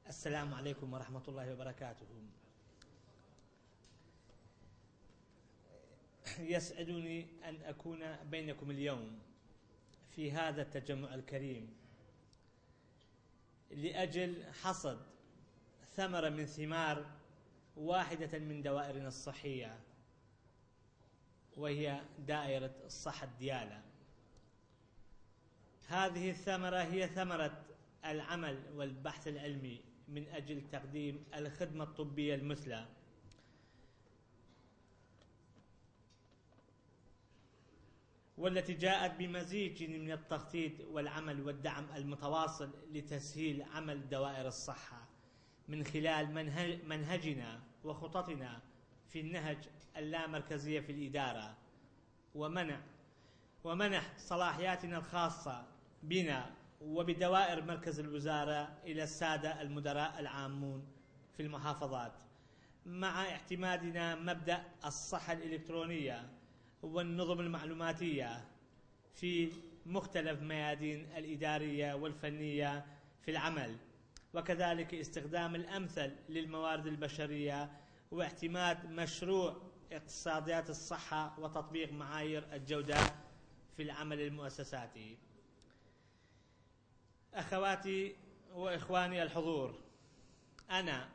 السلام عليكم ورحمة الله وبركاته. يسعدني أن أكون بينكم اليوم في هذا التجمع الكريم لأجل حصد ثمرة من ثمار واحدة من دوائرنا الصحية، وهي دائرة الصحة الديالى. هذه الثمرة هي ثمرة العمل والبحث العلمي من أجل تقديم الخدمة الطبية المثلى، والتي جاءت بمزيج من التخطيط والعمل والدعم المتواصل لتسهيل عمل دوائر الصحة من خلال منهجنا وخططنا في النهج اللامركزية في الإدارة، ومنح صلاحياتنا الخاصة بنا وبدوائر مركز الوزارة إلى السادة المدراء العامون في المحافظات، مع اعتمادنا مبدأ الصحة الإلكترونية والنظم المعلوماتية في مختلف ميادين الإدارية والفنية في العمل، وكذلك استخدام الأمثل للموارد البشرية واعتماد مشروع اقتصاديات الصحة وتطبيق معايير الجودة في العمل المؤسساتي. أخواتي وإخواني الحضور، أنا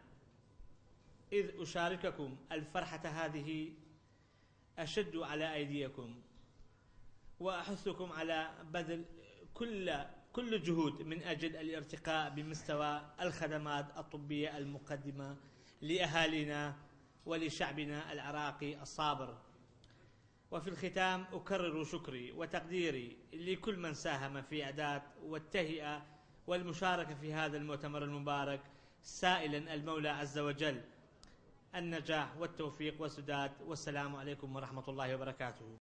إذ أشارككم الفرحة هذه أشد على أيديكم وأحثكم على بذل كل جهود من أجل الارتقاء بمستوى الخدمات الطبية المقدمة لأهالينا ولشعبنا العراقي الصابر. وفي الختام أكرر شكري وتقديري لكل من ساهم في إعداد والتهيئة والمشاركة في هذا المؤتمر المبارك، سائلا المولى عز وجل النجاح والتوفيق والسداد. والسلام عليكم ورحمة الله وبركاته.